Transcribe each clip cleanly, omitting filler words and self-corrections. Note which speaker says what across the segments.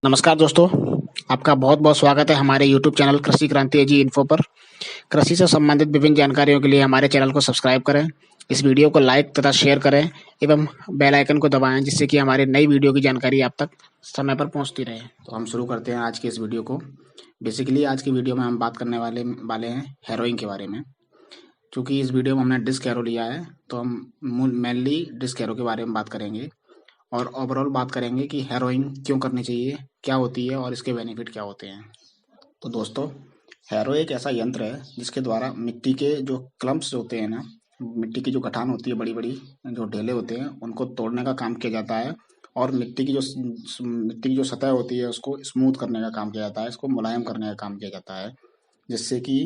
Speaker 1: नमस्कार दोस्तों, आपका बहुत-बहुत स्वागत है हमारे यूट्यूब चैनल कृषि क्रांति एजी इन्फो पर। कृषि से संबंधित विभिन्न जानकारियों के लिए हमारे चैनल को सब्सक्राइब करें, इस वीडियो को लाइक तथा शेयर करें एवं बेल आइकन को दबाएं जिससे कि हमारी नई वीडियो की जानकारी आप तक समय पर पहुंचती रहे। तो हम शुरू करते हैं आज के इस वीडियो को। बेसिकली आज की वीडियो में हम बात करने वाले हैं हैरोइंग के बारे में। चूँकि इस वीडियो में हमने डिस्क हैरो लिया है, तो हम मेनली डिस्क हैरो के बारे में बात करेंगे और ओवरऑल बात करेंगे कि हैरोइंग क्यों करनी चाहिए, क्या होती है और इसके बेनिफिट क्या होते हैं। तो दोस्तों, हैरो एक ऐसा यंत्र है जिसके द्वारा मिट्टी के जो क्लम्प्स होते हैं ना, मिट्टी की जो गठान होती है, बड़ी बड़ी जो ढेले होते हैं, उनको तोड़ने का काम किया जाता है और मिट्टी की जो सतह होती है उसको स्मूथ करने का काम किया जाता है, इसको मुलायम करने का काम किया जाता है, जिससे कि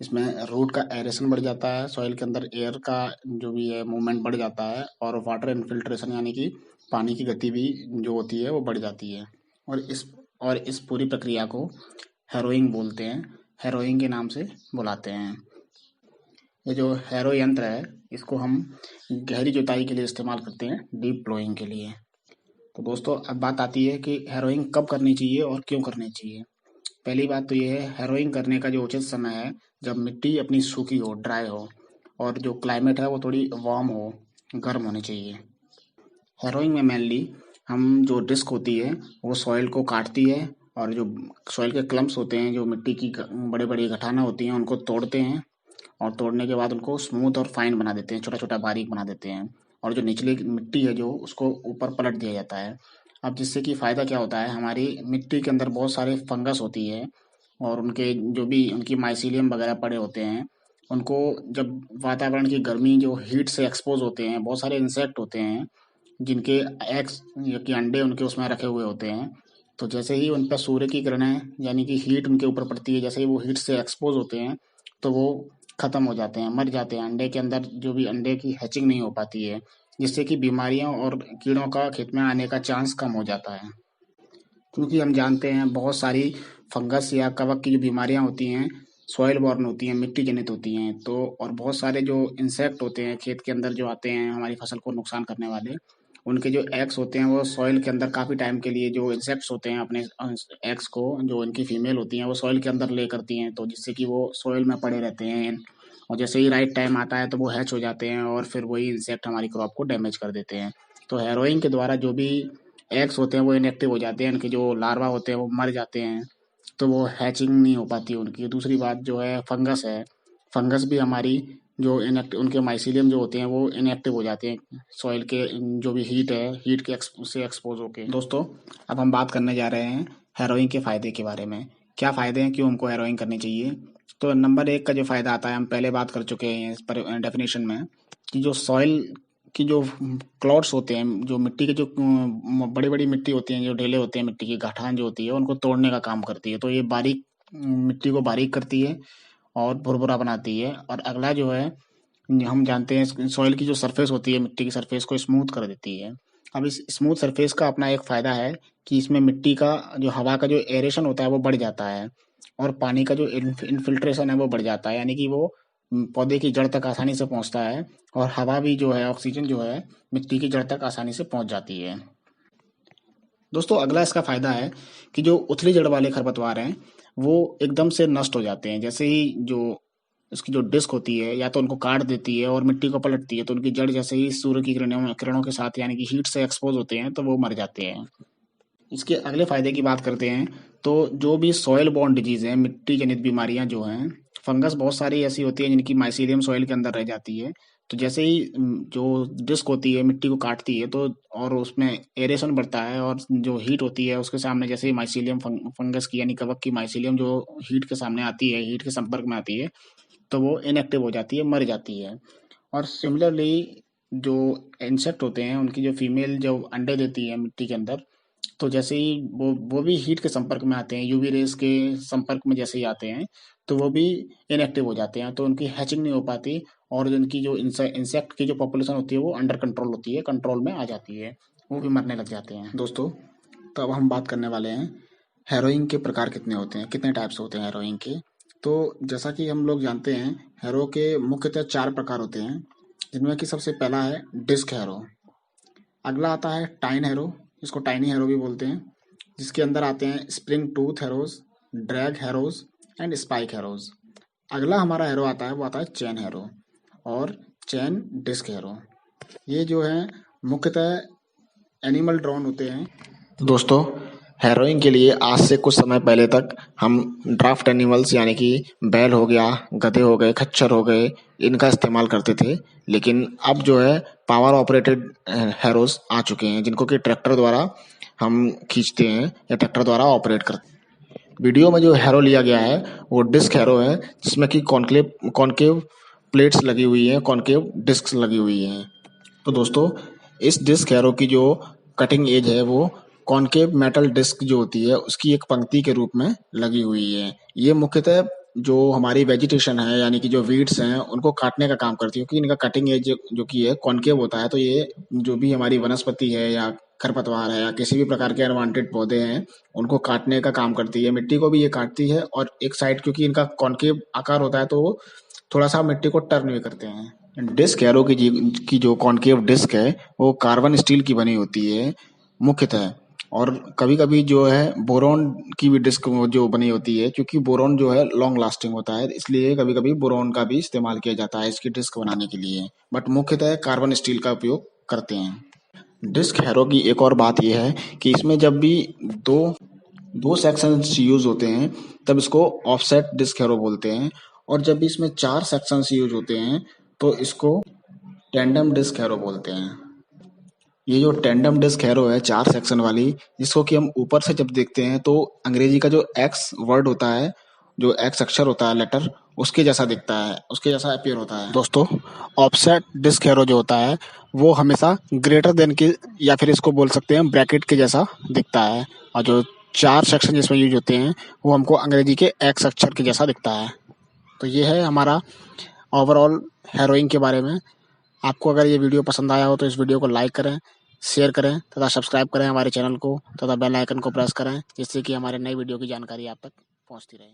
Speaker 1: इसमें रूट का एरेशन बढ़ जाता है, सॉइल के अंदर एयर का जो भी है मूवमेंट बढ़ जाता है और वाटर इनफिल्ट्रेशन यानी कि पानी की गति भी जो होती है वो बढ़ जाती है। और इस पूरी प्रक्रिया को हैरोइंग बोलते हैं, हैरोइंग के नाम से बुलाते हैं। ये जो हैरो यंत्र है इसको हम गहरी जुताई के लिए इस्तेमाल करते हैं, डीप प्लोइंग के लिए। तो दोस्तों, अब बात आती है कि हैरोइंग कब करनी चाहिए और क्यों करनी चाहिए। पहली बात तो ये है, हैरोइंग करने का जो उचित समय है जब मिट्टी अपनी सूखी हो, ड्राई हो और जो क्लाइमेट है वो थोड़ी वार्म हो, गर्म होनी चाहिए। हैरोइंग में मेनली हम जो डिस्क होती है वो सॉइल को काटती है और जो सॉइल के क्लम्प्स होते हैं, जो मिट्टी की बड़े बड़ी गठाना होती हैं, उनको तोड़ते हैं और तोड़ने के बाद उनको स्मूथ और फाइन बना देते हैं, छोटा छोटा बारीक बना देते हैं और जो निचली मिट्टी है जो उसको ऊपर पलट दिया जाता है। अब जिससे कि फ़ायदा क्या होता है, हमारी मिट्टी के अंदर बहुत सारे फंगस होती है और उनके जो भी उनकी माइसीलियम वगैरह पड़े होते हैं, उनको जब वातावरण की गर्मी जो हीट से एक्सपोज होते हैं, बहुत सारे इंसेक्ट होते हैं जिनके एग्स या कि अंडे उनके उसमें रखे हुए होते हैं। तो जैसे ही उन पर सूर्य की किरणें यानी कि हीट उनके ऊपर पड़ती है, जैसे ही वो हीट से एक्सपोज होते हैं तो वो खत्म हो जाते हैं, मर जाते हैं। अंडे के अंदर जो भी अंडे की हैचिंग नहीं हो पाती है, जिससे कि बीमारियों और कीड़ों का खेत में आने का चांस कम हो जाता है। क्योंकि हम जानते हैं बहुत सारी फंगस या कवक की जो बीमारियां होती हैं सॉइल बॉर्न होती हैं, मिट्टी जनित होती हैं। तो और बहुत सारे जो इंसेक्ट होते हैं खेत के अंदर जो आते हैं हमारी फसल को नुकसान करने वाले, उनके जो एग्स होते हैं वो सॉइल के अंदर काफ़ी टाइम के लिए, जो इंसेक्ट्स होते हैं अपने एग्स को, जो इनकी फीमेल होती हैं वो सॉइल के अंदर ले करती हैं, तो जिससे कि वो सॉइल में पड़े रहते हैं और जैसे ही राइट टाइम आता है तो वो हैच हो जाते हैं और फिर वही इंसेक्ट हमारी क्रॉप को डैमेज कर देते हैं। तो हैरोइंग के द्वारा जो भी एग्स होते हैं वो इनएक्टिव हो जाते हैं, उनके जो लार्वा होते हैं वो मर जाते हैं, तो वो हैचिंग नहीं हो पाती उनकी। दूसरी बात जो है फंगस है, फंगस भी हमारी जो इनएक्टिव उनके माइसीलियम जो होते हैं वो इनएक्टिव हो जाते हैं सॉइल के जो भी हीट है, हीट के से एक्सपोज होके। दोस्तों, अब हम बात करने जा रहे हैं हैरोइंग के फ़ायदे के बारे में। क्या फ़ायदे हैं, क्यों हमको हैरोइंग करनी चाहिए। तो नंबर एक का जो फ़ायदा आता है, हम पहले बात कर चुके हैं इस पर डेफिनेशन में, कि जो सॉइल की जो क्लॉट्स होते हैं, जो मिट्टी के जो बड़ी बड़ी मिट्टी होती हैं, जो ढेले होते हैं, मिट्टी की गठान जो होती है उनको तोड़ने का काम करती है। तो ये बारीक मिट्टी को बारीक करती है और भुरभुरा बनाती है। और अगला जो है, हम जानते हैं सॉइल की जो सरफेस होती है, मिट्टी की सरफेस को स्मूथ कर देती है। अब इस स्मूथ सरफेस का अपना एक फायदा है कि इसमें मिट्टी का जो हवा का जो एरेशन होता है वो बढ़ जाता है और पानी का जो इनफिल्ट्रेशन है वो बढ़ जाता है, यानी कि वो पौधे की जड़ तक आसानी से पहुंचता है और हवा भी जो है, ऑक्सीजन जो है, मिट्टी की जड़ तक आसानी से पहुंच जाती है। दोस्तों, अगला इसका फायदा है कि जो उथली जड़ वाले खरपतवार हैं वो एकदम से नष्ट हो जाते हैं। जैसे ही जो इसकी जो डिस्क होती है या तो उनको काट देती है और मिट्टी को पलटती है, तो उनकी जड़ जैसे ही सूर्य की किरणों किरणों के साथ यानी कि हीट से एक्सपोज होते हैं तो वो मर जाते हैं। इसके अगले फायदे की बात करते हैं, तो जो भी सॉइल बॉर्न डिजीज है, मिट्टी जनित बीमारियां जो हैं, फंगस बहुत सारी ऐसी होती है जिनकी माइसीलियम सॉइल के अंदर रह जाती है। तो जैसे ही जो डिस्क होती है मिट्टी को काटती है तो और उसमें एरेशन बढ़ता है और जो हीट होती है उसके सामने, जैसे ही माइसीलियम फंगस की यानी कवक की माइसीलियम जो हीट के सामने आती है, हीट के संपर्क में आती है, तो वो इनएक्टिव हो जाती है, मर जाती है। और सिमिलरली जो इंसेक्ट होते हैं उनकी जो फीमेल जो अंडे देती है मिट्टी के अंदर, तो जैसे ही वो भी हीट के संपर्क में आते हैं, यूवी रेस के संपर्क में जैसे ही आते हैं तो वो भी इनएक्टिव हो जाते हैं, तो उनकी हैचिंग नहीं हो पाती और उनकी जो इंसेक्ट की जो पॉपुलेशन होती है वो अंडर कंट्रोल होती है, कंट्रोल में आ जाती है, वो भी मरने लग जाते हैं। दोस्तों, तो अब हम बात करने वाले हैं हैरोइंग के प्रकार कितने होते हैं, कितने टाइप्स होते हैं हैरोइंग के। तो जैसा कि हम लोग जानते हैं, हैरो के मुख्यतः 4 प्रकार होते हैं, जिनमें कि सबसे पहला है डिस्क हैरो। अगला आता है टाइन हैरो, इसको टाइनी हैरो भी बोलते हैं, जिसके अंदर आते हैं spring tooth harrows, drag harrows and spike harrows. अगला हमारा हैरो आता है वो आता है चेन हैरो और चेन डिस्क हैरो। ये जो है मुख्यतः एनिमल ड्रॉन होते हैं। तो दोस्तों, हैरोइंग के लिए आज से कुछ समय पहले तक हम ड्राफ्ट एनिमल्स यानी कि बैल हो गया, गधे हो गए, खच्चर हो गए, इनका इस्तेमाल करते थे। लेकिन अब जो है पावर ऑपरेटेड हैरोज आ चुके हैं जिनको कि ट्रैक्टर द्वारा हम खींचते हैं या ट्रैक्टर द्वारा ऑपरेट करते हैं। वीडियो में जो हैरो लिया गया है वो डिस्क हैरो है, जिसमें कि कॉनकेव प्लेट्स लगी हुई हैं, कॉनकेव डिस्क लगी हुई हैं। तो दोस्तों, इस डिस्क हैरो की जो कटिंग एज है वो कॉनकेव मेटल डिस्क जो होती है उसकी एक पंक्ति के रूप में लगी हुई है। ये मुख्यतः जो हमारी वेजिटेशन है यानी कि जो वीड्स हैं उनको काटने का काम करती है, क्योंकि इनका कटिंग एज जो कि है कॉनकेव होता है। तो ये जो भी हमारी वनस्पति है या खरपतवार है या किसी भी प्रकार के अनवांटेड पौधे हैं उनको काटने का काम करती है। मिट्टी को भी ये काटती है और एक साइड क्योंकि इनका कॉनकेव आकार होता है तो वो थोड़ा सा मिट्टी को टर्न भी करते हैं। डिस्क हैरो की जो कॉनकेव डिस्क है वो कार्बन स्टील की बनी होती है मुख्यतः, और कभी कभी जो है बोरॉन की भी डिस्क जो बनी होती है, क्योंकि बोरॉन जो है लॉन्ग लास्टिंग होता है इसलिए कभी कभी बोरॉन का भी इस्तेमाल किया जाता है इसकी डिस्क बनाने के लिए, बट मुख्यतः कार्बन स्टील का उपयोग करते हैं। डिस्क हैरो की एक और बात यह है कि इसमें जब भी दो सेक्शंस यूज होते हैं तब इसको ऑफसेट डिस्क हैरो बोलते हैं, और जब भी इसमें 4 सेक्शंस यूज होते हैं तो इसको टेंडम डिस्क हैरो बोलते हैं। ये जो टेंडम डिस्क हैरो है 4 सेक्शन वाली, जिसको कि हम ऊपर से जब देखते हैं तो अंग्रेजी का जो एक्स वर्ड होता है, जो एक्स अक्षर होता है लेटर, उसके जैसा दिखता है, उसके जैसा अपीयर होता है। दोस्तों, ऑफसेट डिस्क हैरो जो होता है वो हमेशा ग्रेटर देन के या फिर इसको बोल सकते हैं ब्रैकेट के जैसा दिखता है, और जो 4 सेक्शन जिसमें यूज होते हैं वो हमको अंग्रेजी के एक्स अक्षर के जैसा दिखता है। तो ये है हमारा ओवरऑल हैरोइंग के बारे में। आपको अगर ये वीडियो पसंद आया हो तो इस वीडियो को लाइक करें, शेयर करें तथा सब्सक्राइब करें हमारे चैनल को, तथा बेल आइकन को प्रेस करें जिससे कि हमारे नई वीडियो की जानकारी आप तक पहुंचती रहे।